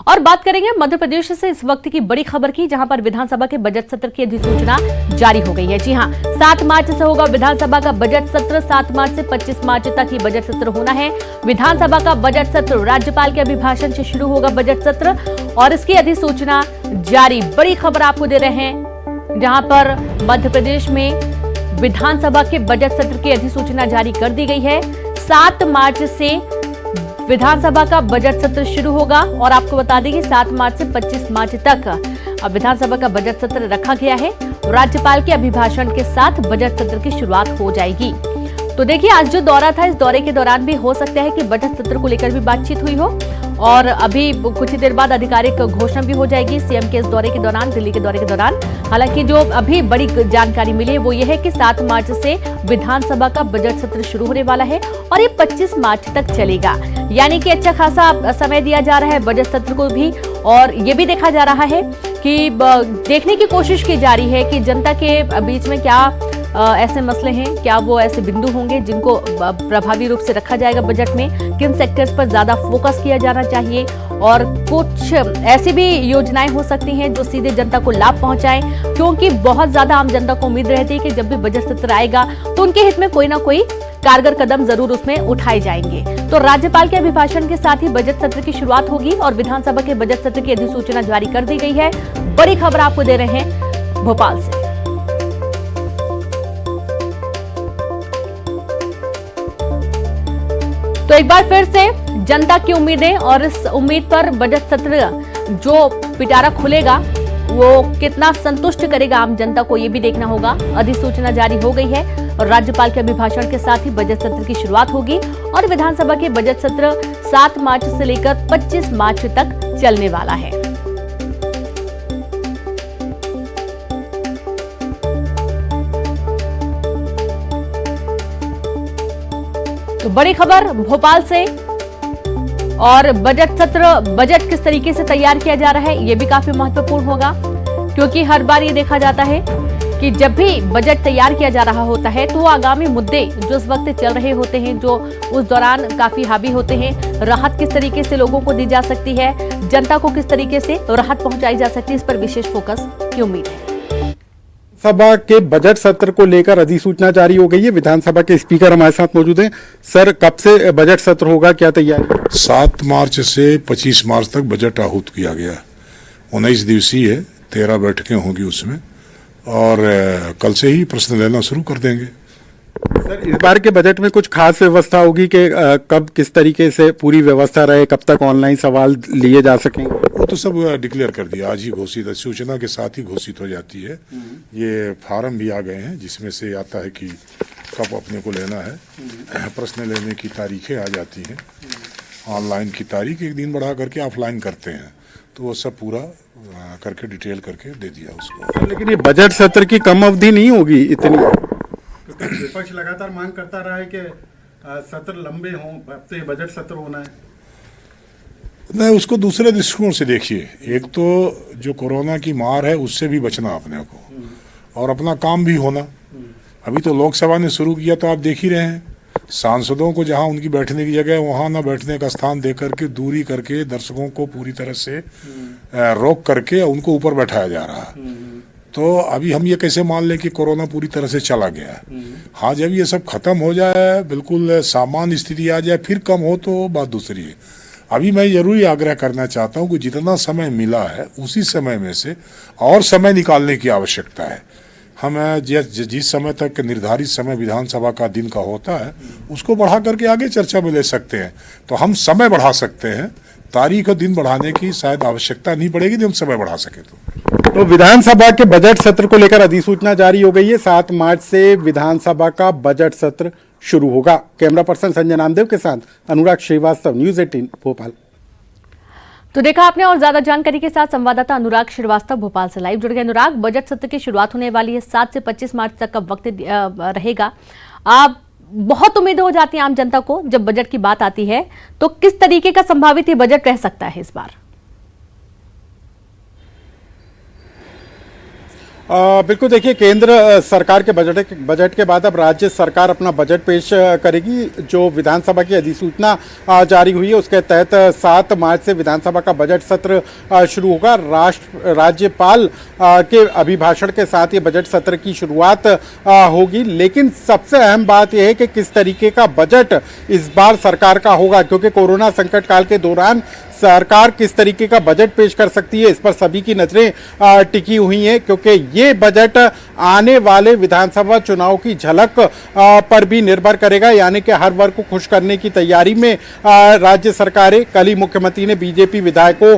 और बात करेंगे मध्य प्रदेश से इस वक्त की बड़ी खबर की, जहां पर विधानसभा के बजट सत्र की अधिसूचना जारी हो गई है। जी हां, 7 मार्च से होगा विधानसभा का बजट सत्र। 7 मार्च से 25 मार्च तक ये बजट सत्र होना है। विधानसभा का बजट सत्र, राज्यपाल के अभिभाषण से शुरू होगा बजट सत्र और इसकी अधिसूचना जारी। बड़ी खबर आपको दे रहे हैं, जहां पर मध्य प्रदेश में विधानसभा के बजट सत्र की अधिसूचना जारी कर दी गई है। 7 मार्च से विधानसभा का बजट सत्र शुरू होगा और आपको बता दें कि 7 मार्च से 25 मार्च तक अब विधानसभा का बजट सत्र रखा गया है। राज्यपाल के अभिभाषण के साथ बजट सत्र की शुरुआत हो जाएगी। तो देखिए, आज जो दौरा था, इस दौरे के दौरान भी हो सकता है कि बजट सत्र को लेकर भी बातचीत हुई हो और अभी कुछ ही देर बाद आधिकारिक घोषणा भी हो जाएगी सीएम के इस दौरे के दौरान, दिल्ली के दौरे के दौरान। हालांकि जो अभी बड़ी जानकारी मिली है वो ये है कि 7 मार्च से विधानसभा का बजट सत्र शुरू होने वाला है और ये 25 मार्च तक चलेगा। यानी कि अच्छा खासा समय दिया जा रहा है बजट सत्र को भी। और ये भी देखा जा रहा है कि देखने की कोशिश की जा रही है कि जनता के बीच में क्या ऐसे मसले हैं, क्या वो ऐसे बिंदु होंगे जिनको प्रभावी रूप से रखा जाएगा बजट में, किन सेक्टर्स पर ज्यादा फोकस किया जाना चाहिए और कुछ ऐसी भी योजनाएं हो सकती हैं जो सीधे जनता को लाभ पहुंचाएं, क्योंकि बहुत ज्यादा आम जनता को उम्मीद रहती है कि जब भी बजट सत्र आएगा तो उनके हित में कोई ना कोई कारगर कदम जरूर उसमें उठाए जाएंगे। तो राज्यपाल के अभिभाषण के साथ ही बजट सत्र की शुरुआत होगी और विधानसभा के बजट सत्र की अधिसूचना जारी कर दी गई है। बड़ी खबर आपको दे रहे हैं भोपाल से। तो एक बार फिर से जनता की उम्मीदें और इस उम्मीद पर बजट सत्र जो पिटारा खुलेगा वो कितना संतुष्ट करेगा आम जनता को, ये भी देखना होगा। अधिसूचना जारी हो गई है और राज्यपाल के अभिभाषण के साथ ही बजट सत्र की शुरुआत होगी और विधानसभा के बजट सत्र 7 मार्च से लेकर 25 मार्च तक चलने वाला है। तो बड़ी खबर भोपाल से। और बजट सत्र, बजट किस तरीके से तैयार किया जा रहा है ये भी काफी महत्वपूर्ण होगा, क्योंकि हर बार ये देखा जाता है कि जब भी बजट तैयार किया जा रहा होता है तो आगामी मुद्दे जो इस वक्त चल रहे होते हैं, जो उस दौरान काफी हावी होते हैं, राहत किस तरीके से लोगों को दी जा सकती है, जनता को किस तरीके से राहत पहुंचाई जा सकती है, इस पर विशेष फोकस की उम्मीद है। सभा के बजट सत्र को लेकर अधिसूचना जारी हो गई है। विधानसभा के स्पीकर हमारे साथ मौजूद हैं। सर, कब से बजट सत्र होगा, क्या तैयारी? 7 मार्च से 25 मार्च तक बजट आहूत किया गया। 19 दिवसीय है, 13 बैठकें होंगी उसमें और कल से ही प्रश्न लेना शुरू कर देंगे। सर, इस बार के बजट में कुछ खास व्यवस्था होगी कि कब किस तरीके से पूरी व्यवस्था रहे, कब तक ऑनलाइन सवाल लिए जा सकेंगे? वो तो सब डिक्लेयर कर दिया, आज ही घोषित, सूचना के साथ ही घोषित हो जाती है। ये फार्म भी आ गए हैं जिसमें से आता है कि कब अपने को लेना है, प्रश्न लेने की तारीखें आ जाती हैं। ऑनलाइन की तारीख एक दिन बढ़ा करके ऑफलाइन करते हैं, तो वो सब पूरा करके डिटेल करके दे दिया उसको। लेकिन ये बजट सत्र की कम अवधि नहीं होगी इतनी? विपक्ष लगातार मांग करता रहा है कि सत्र लंबे हों, हफ्ते बजट सत्र होना है। नहीं, उसको दूसरे दृष्टिकोण से देखिए। एक तो जो कोरोना की मार है उससे भी बचना अपने को और अपना काम भी होना। अभी तो लोकसभा ने शुरू किया तो आप देख ही रहे हैं, सांसदों को जहां उनकी बैठने की जगह वहां ना बैठने का स्थान दे करके, दूरी करके, दर्शकों को पूरी तरह से रोक करके उनको ऊपर बैठाया जा रहा है। तो अभी हम ये कैसे मान लें कि कोरोना पूरी तरह से चला गया है? हाँ, जब ये सब खत्म हो जाए, बिल्कुल सामान्य स्थिति आ जाए, फिर कम हो तो बात दूसरी है। अभी मैं जरूरी आग्रह करना चाहता हूँ कि जितना समय मिला है उसी समय में से और समय निकालने की आवश्यकता है। हमें जिस समय तक निर्धारित समय विधानसभा का दिन का होता है उसको बढ़ा करके आगे चर्चा में ले सकते हैं। तो हम समय बढ़ा सकते हैं, तारीख और दिन बढ़ाने की शायद आवश्यकता नहीं पड़ेगी यदि हम समय बढ़ा सके तो विधानसभा के बजट सत्र को लेकर अधिसूचना जारी हो गई है। 7 मार्च से विधानसभा का बजट सत्र शुरू होगा। कैमरा पर्सन संजय नामदेव के साथ अनुराग श्रीवास्तव, न्यूज़ 18 भोपाल। तो देखा आपने, और ज्यादा जानकारी के साथ संवाददाता अनुराग श्रीवास्तव भोपाल से लाइव जुड़ गए। अनुराग, बजट सत्र की शुरुआत होने वाली है, 7 से 25 मार्च तक का वक्त रहेगा। आप बहुत उम्मीदें हो जाती हैं आम जनता को जब बजट की बात आती है, तो किस तरीके का संभावित ये बजट रह सकता है इस बार? बिल्कुल देखिए, केंद्र सरकार के बजट के बाद अब राज्य सरकार अपना बजट पेश करेगी। जो विधानसभा की अधिसूचना जारी हुई है उसके तहत 7 मार्च से विधानसभा का बजट सत्र शुरू होगा। राज्यपाल के अभिभाषण के साथ ये बजट सत्र की शुरुआत होगी। लेकिन सबसे अहम बात यह है कि किस तरीके का बजट इस बार सरकार का होगा, क्योंकि कोरोना संकट काल के दौरान सरकार किस तरीके का बजट पेश कर सकती है, इस पर सभी की नजरें टिकी हुई हैं, क्योंकि ये बजट आने वाले विधानसभा चुनाव की झलक पर भी निर्भर करेगा। यानी कि हर वर्ग को खुश करने की तैयारी में राज्य सरकारें, कल ही मुख्यमंत्री ने बीजेपी विधायकों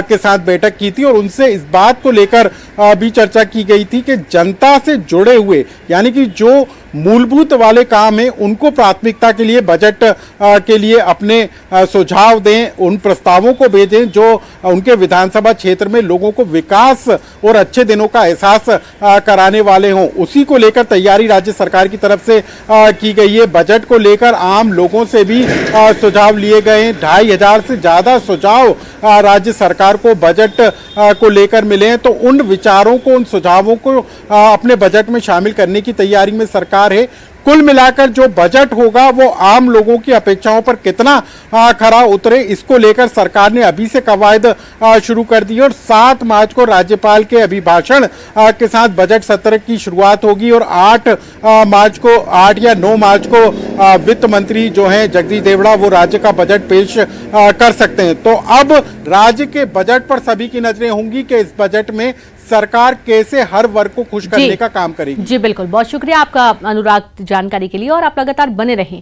के साथ बैठक की थी और उनसे इस बात को लेकर भी चर्चा की गई थी कि जनता से जुड़े हुए, यानी कि जो मूलभूत वाले काम हैं उनको प्राथमिकता के लिए बजट के लिए अपने सुझाव दें, उन प्रस्तावों को भेजें जो उनके विधानसभा क्षेत्र में लोगों को विकास और अच्छे दिनों का एहसास कराने वाले हों। उसी को लेकर तैयारी राज्य सरकार की तरफ से की गई है। बजट को लेकर आम लोगों से भी सुझाव लिए गए हैं। 2500 से ज्यादा सुझाव राज्य सरकार को बजट को लेकर मिले हैं, तो उन विचारों को, उन सुझावों को अपने बजट में शामिल करने की तैयारी में सरकार है। कुल मिलाकर जो बजट होगा वो आम लोगों की अपेक्षाओं पर कितना खरा उतरे, इसको लेकर सरकार ने अभी से कवायद शुरू कर दी और 7 मार्च को राज्यपाल के अभिभाषण के साथ बजट सत्र की शुरुआत होगी और 8 या 9 मार्च को वित्त मंत्री जो हैं जगदीश देवड़ा, वो राज्य का बजट पेश कर सकते हैं। तो अब राज्य के बजट पर सभी की नजरें होंगी कि इस बजट में सरकार कैसे हर वर्ग को खुश करने का काम करेगी। जी बिल्कुल, बहुत शुक्रिया आपका अनुराग जानकारी के लिए और आप लगातार बने रहें।